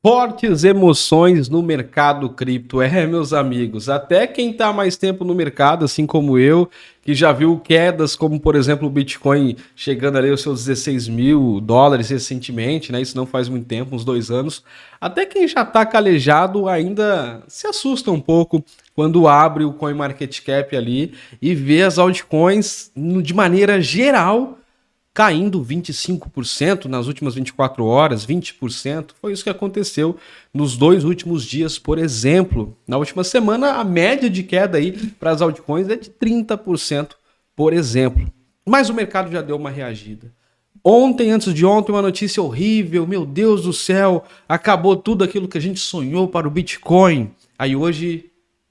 Fortes emoções no mercado cripto. Meus amigos, até quem está mais tempo no mercado, assim como eu, que já viu quedas como, por exemplo, o Bitcoin chegando ali aos seus 16 mil dólares recentemente, né? Isso não faz muito tempo, uns 2 anos. Até quem já está calejado ainda se assusta um pouco quando abre o CoinMarketCap ali e vê as altcoins de maneira geral caindo 25% nas últimas 24 horas, 20%. Foi isso que aconteceu nos 2 últimos dias, por exemplo. Na última semana, a média de queda aí para as altcoins é de 30%, por exemplo. Mas o mercado já deu uma reagida. Ontem, antes de ontem, uma notícia horrível. Meu Deus do céu, acabou tudo aquilo que a gente sonhou para o Bitcoin. Aí hoje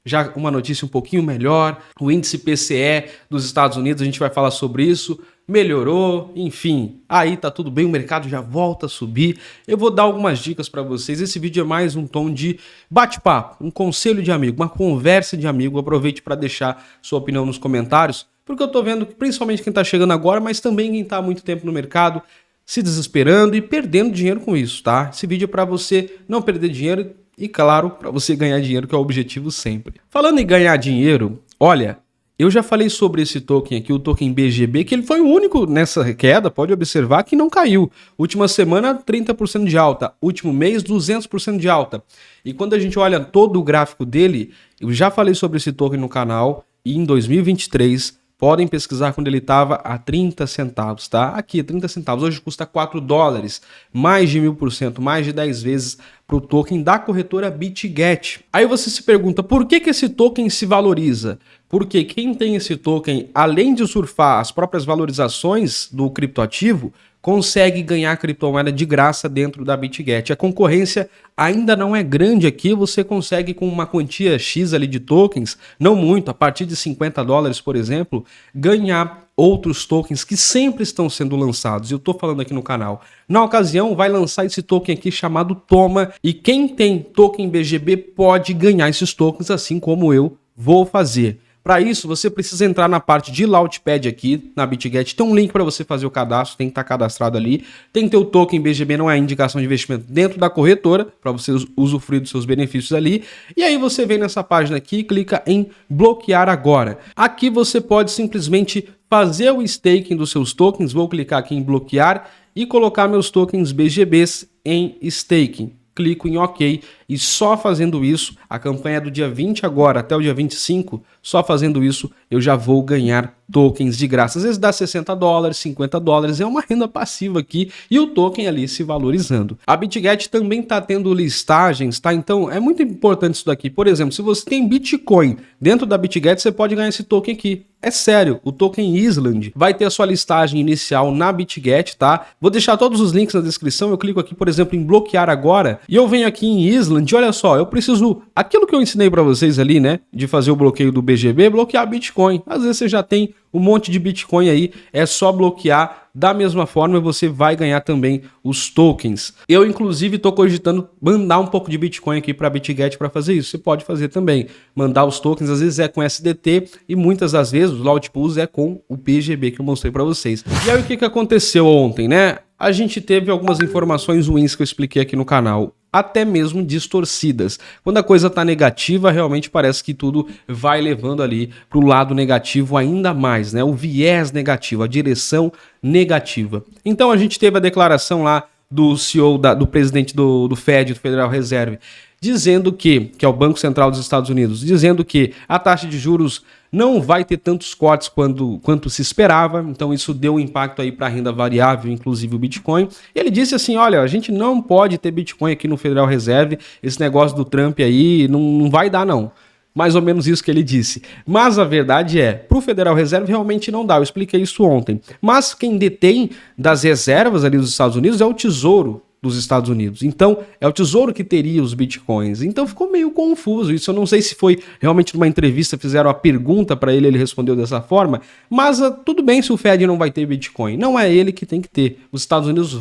já uma notícia um pouquinho melhor, o índice PCE dos Estados Unidos, a gente vai falar sobre isso, melhorou, enfim, aí tá tudo bem, o mercado já volta a subir. Eu vou dar algumas dicas para vocês, esse vídeo é mais um tom de bate-papo, um conselho de amigo, uma conversa de amigo. Aproveite para deixar sua opinião nos comentários, porque eu tô vendo que principalmente quem tá chegando agora, mas também quem tá há muito tempo no mercado, se desesperando e perdendo dinheiro com isso, tá? Esse vídeo é para você não perder dinheiro e, claro, para você ganhar dinheiro, que é o objetivo sempre. Falando em ganhar dinheiro, olha, eu já falei sobre esse token aqui, o token BGB, que ele foi o único nessa queda, pode observar, que não caiu. Última semana, 30% de alta. Último mês, 200% de alta. E quando a gente olha todo o gráfico dele, eu já falei sobre esse token no canal, e em 2023... podem pesquisar quando ele estava a 30 centavos, tá? Aqui, 30 centavos. Hoje custa 4 dólares, mais de 1000%, mais de 10 vezes para o token da corretora BitGet. Aí você se pergunta, por que esse token se valoriza? Porque quem tem esse token, além de surfar as próprias valorizações do criptoativo, consegue ganhar criptomoeda de graça dentro da BitGet. A concorrência ainda não é grande aqui, você consegue com uma quantia X ali de tokens, não muito, a partir de 50 dólares, por exemplo, ganhar outros tokens que sempre estão sendo lançados. Eu estou falando aqui no canal. Na ocasião, vai lançar esse token aqui chamado Toma, e quem tem token BGB pode ganhar esses tokens, assim como eu vou fazer. Para isso, você precisa entrar na parte de Launchpad aqui na BitGet. Tem um link para você fazer o cadastro, tem que estar cadastrado ali. Tem que ter o token BGB, não é indicação de investimento, dentro da corretora, para você usufruir dos seus benefícios ali. E aí você vem nessa página aqui e clica em bloquear agora. Aqui você pode simplesmente fazer o staking dos seus tokens. Vou clicar aqui em bloquear e colocar meus tokens BGBs em staking. Clico em OK e só fazendo isso, a campanha é do dia 20 agora até o dia 25, só fazendo isso eu já vou ganhar tokens de graça. Às vezes dá 60 dólares, 50 dólares, é uma renda passiva aqui e o token ali se valorizando. A BitGet também está tendo listagens, tá? Então é muito importante isso daqui. Por exemplo, se você tem Bitcoin dentro da BitGet, você pode ganhar esse token aqui. É sério, o token Island vai ter a sua listagem inicial na BitGet, tá? Vou deixar todos os links na descrição, eu clico aqui, por exemplo, em bloquear agora, e eu venho aqui em Island, olha só, eu preciso, aquilo que eu ensinei para vocês ali, né, de fazer o bloqueio do BGB, bloquear Bitcoin. Às vezes você já tem um monte de Bitcoin aí, é só bloquear. Da mesma forma, você vai ganhar também os tokens. Eu, inclusive, estou cogitando mandar um pouco de Bitcoin aqui para a BitGet para fazer isso. Você pode fazer também. Mandar os tokens, às vezes é com SDT e muitas das vezes os Launch Pools é com o BGB que eu mostrei para vocês. E aí o que aconteceu ontem, né? A gente teve algumas informações ruins que eu expliquei aqui no canal, até mesmo distorcidas. Quando a coisa está negativa, realmente parece que tudo vai levando ali para o lado negativo ainda mais, né? O viés negativo, a direção negativa. Então a gente teve a declaração lá do CEO, do presidente do Fed, do Federal Reserve, dizendo que é o Banco Central dos Estados Unidos, dizendo que a taxa de juros não vai ter tantos cortes quanto se esperava, então isso deu um impacto aí para a renda variável, inclusive o Bitcoin. E ele disse assim, olha, a gente não pode ter Bitcoin aqui no Federal Reserve, esse negócio do Trump aí não vai dar não. Mais ou menos isso que ele disse. Mas a verdade é, para o Federal Reserve realmente não dá, eu expliquei isso ontem. Mas quem detém das reservas ali dos Estados Unidos é o Tesouro dos Estados Unidos. Então, é o Tesouro que teria os Bitcoins. Então, ficou meio confuso isso. Eu não sei se foi realmente numa entrevista, fizeram a pergunta para ele, ele respondeu dessa forma, mas tudo bem se o Fed não vai ter Bitcoin. Não é ele que tem que ter. Os Estados Unidos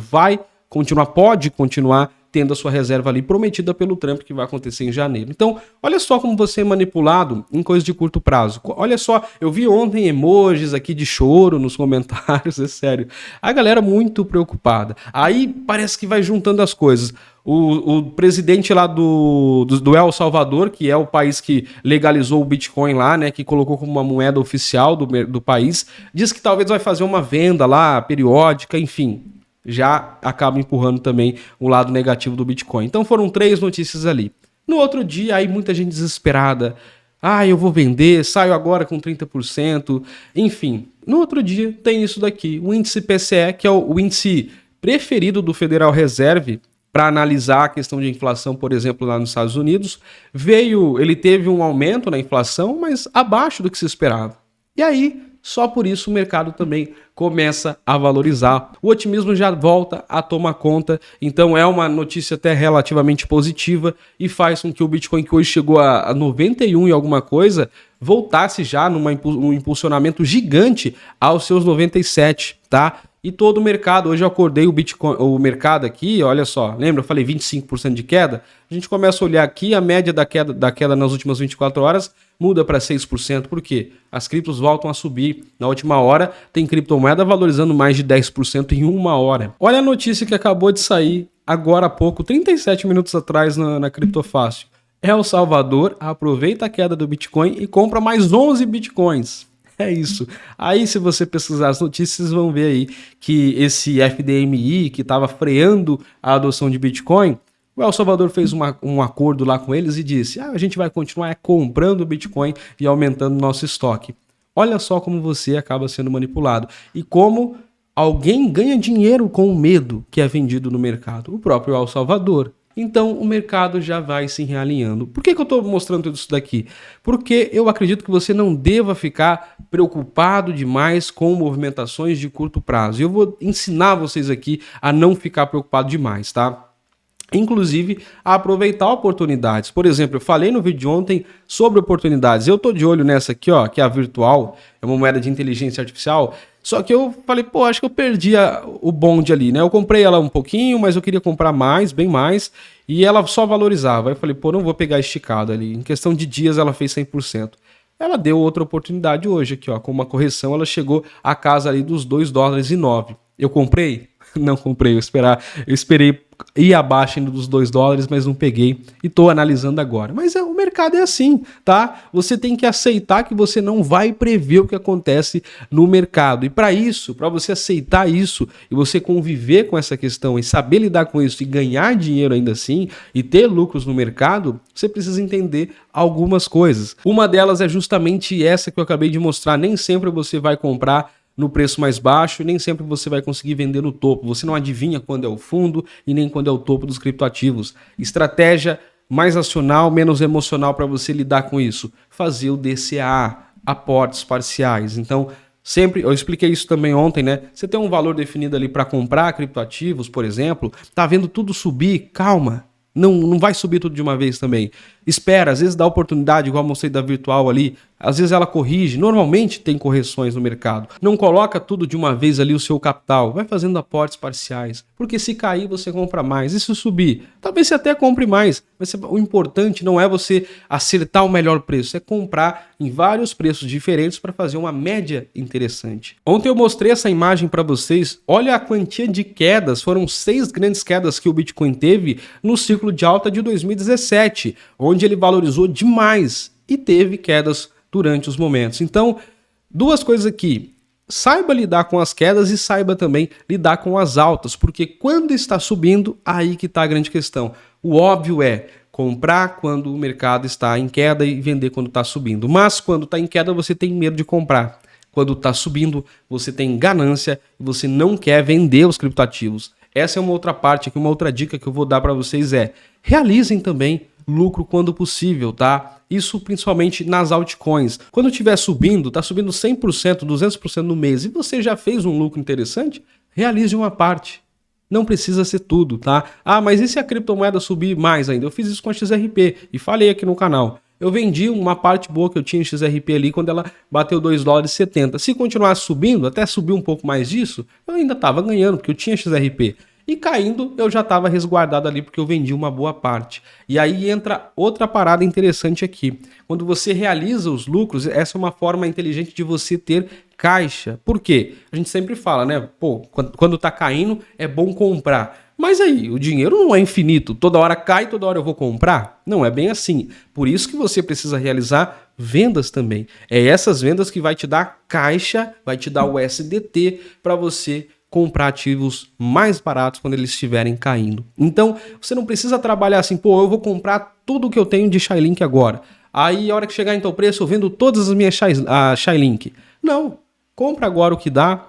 pode continuar tendo a sua reserva ali prometida pelo Trump, que vai acontecer em janeiro. Então, olha só como você é manipulado em coisas de curto prazo. Olha só, eu vi ontem emojis aqui de choro nos comentários, é sério. A galera muito preocupada. Aí parece que vai juntando as coisas. O presidente lá do El Salvador, que é o país que legalizou o Bitcoin lá, né, que colocou como uma moeda oficial do país, diz que talvez vai fazer uma venda lá periódica, enfim, já acaba empurrando também o lado negativo do Bitcoin. Então foram 3 notícias ali. No outro dia, aí muita gente desesperada. Ah, eu vou vender, saio agora com 30%, enfim. No outro dia tem isso daqui, o índice PCE, que é o índice preferido do Federal Reserve, para analisar a questão de inflação, por exemplo, lá nos Estados Unidos, ele teve um aumento na inflação, mas abaixo do que se esperava. E aí, só por isso o mercado também começa a valorizar. O otimismo já volta a tomar conta, então é uma notícia até relativamente positiva e faz com que o Bitcoin, que hoje chegou a 91 e alguma coisa, voltasse já num impulsionamento gigante aos seus 97, tá? E todo o mercado, hoje eu acordei o mercado aqui, olha só, lembra? Eu falei 25% de queda? A gente começa a olhar aqui, a média da queda nas últimas 24 horas muda para 6%. Por quê? As criptos voltam a subir. Na última hora, tem criptomoeda valorizando mais de 10% em uma hora. Olha a notícia que acabou de sair agora há pouco, 37 minutos atrás na Criptofácil. El Salvador aproveita a queda do Bitcoin e compra mais 11 Bitcoins. É isso. Aí, se você pesquisar as notícias, vocês vão ver aí que esse FDMI, que estava freando a adoção de Bitcoin, o El Salvador fez um acordo lá com eles e disse: a gente vai continuar comprando Bitcoin e aumentando nosso estoque. Olha só como você acaba sendo manipulado. E como alguém ganha dinheiro com o medo que é vendido no mercado. O próprio El Salvador. Então o mercado já vai se realinhando. Por que eu estou mostrando tudo isso daqui? Porque eu acredito que você não deva ficar preocupado demais com movimentações de curto prazo. Eu vou ensinar vocês aqui a não ficar preocupado demais, tá? Inclusive, a aproveitar oportunidades. Por exemplo, eu falei no vídeo de ontem sobre oportunidades. Eu tô de olho nessa aqui, ó, que é a Virtual, é uma moeda de inteligência artificial. Só que eu falei, pô, acho que eu perdi o bonde ali, né? Eu comprei ela um pouquinho, mas eu queria comprar mais, bem mais, e ela só valorizava. Aí eu falei, pô, não vou pegar esticado ali. Em questão de dias, ela fez 100%. Ela deu outra oportunidade hoje aqui, ó, com uma correção, ela chegou à casa ali dos $2,09. Eu comprei? Não comprei, eu esperei ir abaixo ainda dos $2, mas não peguei e tô analisando agora. Mas o mercado é assim, tá? Você tem que aceitar que você não vai prever o que acontece no mercado. E para isso, para você aceitar isso e você conviver com essa questão e saber lidar com isso e ganhar dinheiro ainda assim e ter lucros no mercado, você precisa entender algumas coisas. Uma delas é justamente essa que eu acabei de mostrar. Nem sempre você vai comprar no preço mais baixo e nem sempre você vai conseguir vender no topo. Você não adivinha quando é o fundo e nem quando é o topo dos criptoativos. Estratégia mais racional, menos emocional para você lidar com isso. Fazer o DCA, aportes parciais. Então, sempre, eu expliquei isso também ontem, né? Você tem um valor definido ali para comprar criptoativos, por exemplo, tá vendo tudo subir, calma. Não vai subir tudo de uma vez também. Espera, às vezes dá oportunidade, igual eu mostrei da Virtual ali. Às vezes ela corrige. Normalmente tem correções no mercado. Não coloca tudo de uma vez ali o seu capital. Vai fazendo aportes parciais. Porque se cair, você compra mais. E se subir? Talvez você até compre mais. Mas o importante não é você acertar o melhor preço. É comprar em vários preços diferentes para fazer uma média interessante. Ontem eu mostrei essa imagem para vocês. Olha a quantia de quedas. Foram 6 grandes quedas que o Bitcoin teve no ciclo de alta de 2017. Onde ele valorizou demais e teve quedas durante os momentos. Então, duas coisas aqui. Saiba lidar com as quedas e saiba também lidar com as altas, porque quando está subindo, aí que está a grande questão. O óbvio é comprar quando o mercado está em queda e vender quando está subindo. Mas quando está em queda, você tem medo de comprar. Quando está subindo, você tem ganância e você não quer vender os criptoativos. Essa é uma outra parte aqui, uma outra dica que eu vou dar para vocês é: realizem também lucro quando possível, tá? Isso principalmente nas altcoins. Quando estiver subindo, tá subindo 100%, 200% no mês e você já fez um lucro interessante, realize uma parte. Não precisa ser tudo, tá? Ah, mas e se a criptomoeda subir mais ainda? Eu fiz isso com a XRP e falei aqui no canal. Eu vendi uma parte boa que eu tinha em XRP ali quando ela bateu $2,70. Se continuar subindo, até subir um pouco mais disso, eu ainda estava ganhando, porque eu tinha XRP. e caindo eu já estava resguardado ali porque eu vendi uma boa parte. E aí entra outra parada interessante aqui. Quando você realiza os lucros, essa é uma forma inteligente de você ter caixa. Por quê? A gente sempre fala, né? Pô, quando tá caindo é bom comprar. Mas aí, o dinheiro não é infinito. Toda hora cai, toda hora eu vou comprar? Não, é bem assim. Por isso que você precisa realizar vendas também. É essas vendas que vai te dar caixa, vai te dar o SDT para você comprar ativos mais baratos quando eles estiverem caindo. Então, você não precisa trabalhar assim, pô, eu vou comprar tudo que eu tenho de Shylink agora. Aí, a hora que chegar em tal preço, eu vendo todas as minhas Shylink. Não, compra agora o que dá.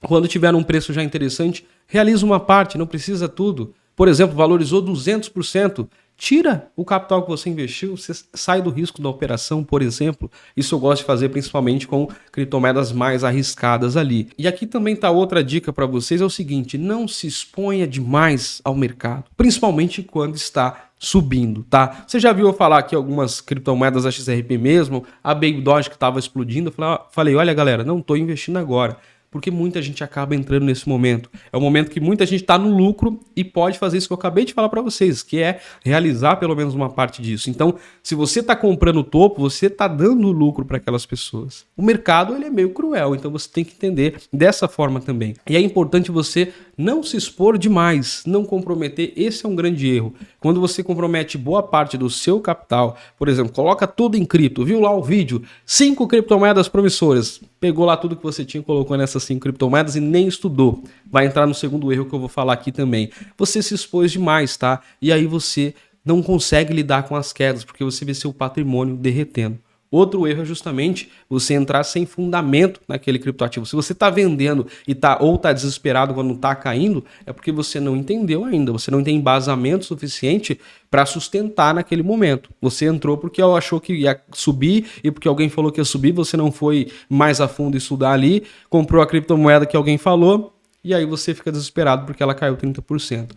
Quando tiver um preço já interessante, realiza uma parte, não precisa tudo. Por exemplo, valorizou 200%, tira o capital que você investiu, você sai do risco da operação, por exemplo. Isso eu gosto de fazer principalmente com criptomoedas mais arriscadas ali. E aqui também está outra dica para vocês, é o seguinte, não se exponha demais ao mercado, principalmente quando está subindo, tá? Você já viu eu falar aqui algumas criptomoedas da XRP mesmo, a Baby Doge que estava explodindo, eu falei, olha galera, não estou investindo agora. Porque muita gente acaba entrando nesse momento. É um momento que muita gente está no lucro e pode fazer isso que eu acabei de falar para vocês, que é realizar pelo menos uma parte disso. Então, se você está comprando o topo, você está dando lucro para aquelas pessoas. O mercado ele é meio cruel, então você tem que entender dessa forma também. E é importante você não se expor demais, não comprometer. Esse é um grande erro. Quando você compromete boa parte do seu capital, por exemplo, coloca tudo em cripto, viu lá o vídeo, 5 criptomoedas promissoras, pegou lá tudo que você tinha, colocou nessas 5 criptomoedas e nem estudou. Vai entrar no segundo erro que eu vou falar aqui também. Você se expôs demais, tá? E aí você não consegue lidar com as quedas, porque você vê seu patrimônio derretendo. Outro erro é justamente você entrar sem fundamento naquele criptoativo. Se você está vendendo e tá desesperado quando está caindo, é porque você não entendeu ainda. Você não tem embasamento suficiente para sustentar naquele momento. Você entrou porque achou que ia subir e porque alguém falou que ia subir, você não foi mais a fundo estudar ali, comprou a criptomoeda que alguém falou e aí você fica desesperado porque ela caiu 30%.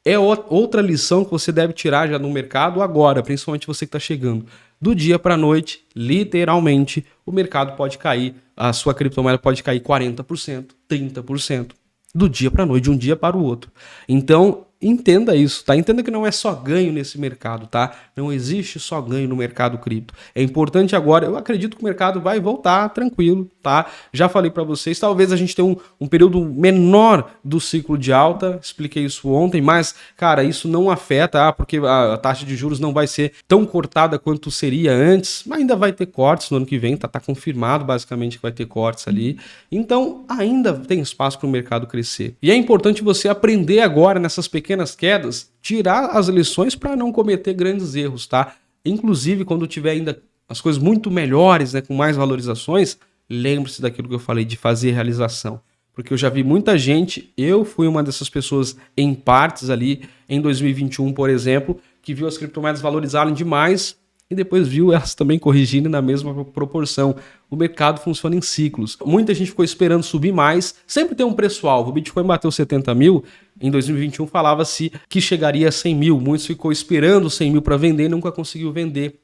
É outra lição que você deve tirar já no mercado agora, principalmente você que está chegando. Do dia para a noite, literalmente, o mercado pode cair, a sua criptomoeda pode cair 40%, 30%, do dia para a noite, de um dia para o outro. Então, entenda isso, tá? Entenda que não é só ganho nesse mercado, tá? Não existe só ganho no mercado cripto. É importante agora, eu acredito que o mercado vai voltar tranquilo, tá? Já falei para vocês, talvez a gente tenha um período menor do ciclo de alta, expliquei isso ontem, mas, cara, isso não afeta, porque a taxa de juros não vai ser tão cortada quanto seria antes, mas ainda vai ter cortes no ano que vem, tá confirmado basicamente que vai ter cortes ali. Então, ainda tem espaço para o mercado crescer. E é importante você aprender agora nessas pequenas quedas, tirar as lições para não cometer grandes erros, tá? Inclusive, quando tiver ainda as coisas muito melhores, né, com mais valorizações, lembre-se daquilo que eu falei, de fazer realização. Porque eu já vi muita gente, eu fui uma dessas pessoas em partes ali, em 2021, por exemplo, que viu as criptomoedas valorizarem demais e depois viu elas também corrigindo na mesma proporção. O mercado funciona em ciclos. Muita gente ficou esperando subir mais, sempre tem um preço-alvo. O Bitcoin bateu 70 mil, em 2021 falava-se que chegaria a 100 mil. Muitos ficou esperando 100 mil para vender e nunca conseguiu vender.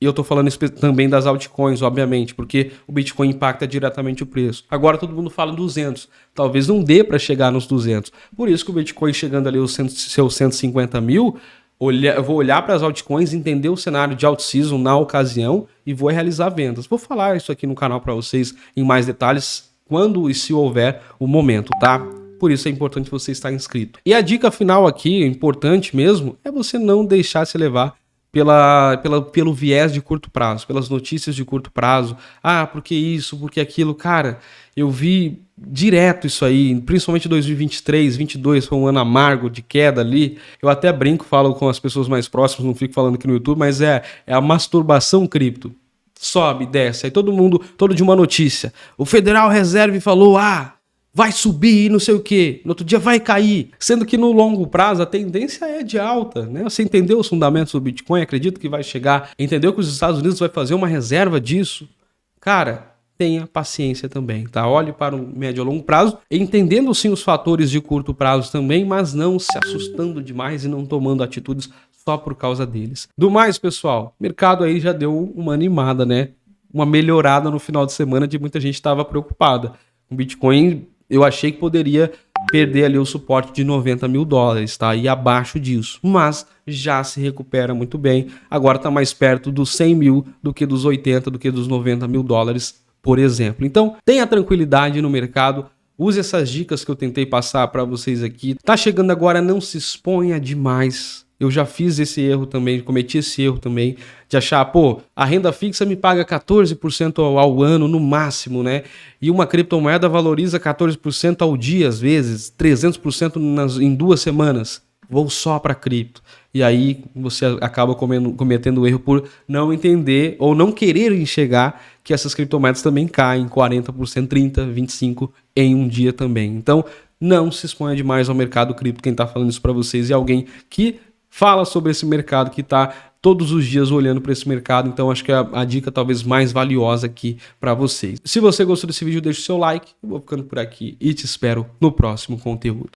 E eu estou falando também das altcoins, obviamente, porque o Bitcoin impacta diretamente o preço. Agora todo mundo fala 200. Talvez não dê para chegar nos 200. Por isso que o Bitcoin chegando ali aos seus 150 mil, eu vou olhar para as altcoins, entender o cenário de alt-season na ocasião e vou realizar vendas. Vou falar isso aqui no canal para vocês em mais detalhes quando e se houver o momento, tá? Por isso é importante você estar inscrito. E a dica final aqui, importante mesmo, é você não deixar se levar pelo viés de curto prazo, pelas notícias de curto prazo. Ah, porque isso, porque aquilo. Cara, eu vi direto isso aí, principalmente 2023, 2022 foi um ano amargo de queda ali. Eu até brinco, falo com as pessoas mais próximas, não fico falando aqui no YouTube, mas é a masturbação cripto. Sobe, desce, aí todo dia uma notícia. O Federal Reserve falou, vai subir e não sei o que, no outro dia vai cair, sendo que no longo prazo a tendência é de alta, né? Você entendeu os fundamentos do Bitcoin, acredito que vai chegar, entendeu que os Estados Unidos vai fazer uma reserva disso? Cara, tenha paciência também, tá? Olhe para o médio a longo prazo, entendendo sim os fatores de curto prazo também, mas não se assustando demais e não tomando atitudes só por causa deles. Do mais, pessoal, o mercado aí já deu uma animada, né? Uma melhorada no final de semana de muita gente estava preocupada. O Bitcoin eu achei que poderia perder ali o suporte de 90 mil dólares, tá? E abaixo disso. Mas já se recupera muito bem. Agora está mais perto dos 100 mil do que dos 80, do que dos 90 mil dólares, por exemplo. Então, tenha tranquilidade no mercado. Use essas dicas que eu tentei passar para vocês aqui. Tá chegando agora, não se exponha demais. Eu já fiz esse erro também, cometi esse erro também, de achar, pô, a renda fixa me paga 14% ao ano no máximo, né? E uma criptomoeda valoriza 14% ao dia, às vezes, 300% em 2 semanas. Vou só para cripto. E aí você acaba cometendo o erro por não entender ou não querer enxergar que essas criptomoedas também caem 40%, 30%, 25% em um dia também. Então, não se exponha demais ao mercado cripto. Quem está falando isso para vocês é alguém que fala sobre esse mercado, que está todos os dias olhando para esse mercado. Então, acho que é a dica talvez mais valiosa aqui para vocês. Se você gostou desse vídeo, deixa o seu like. Eu vou ficando por aqui e te espero no próximo conteúdo.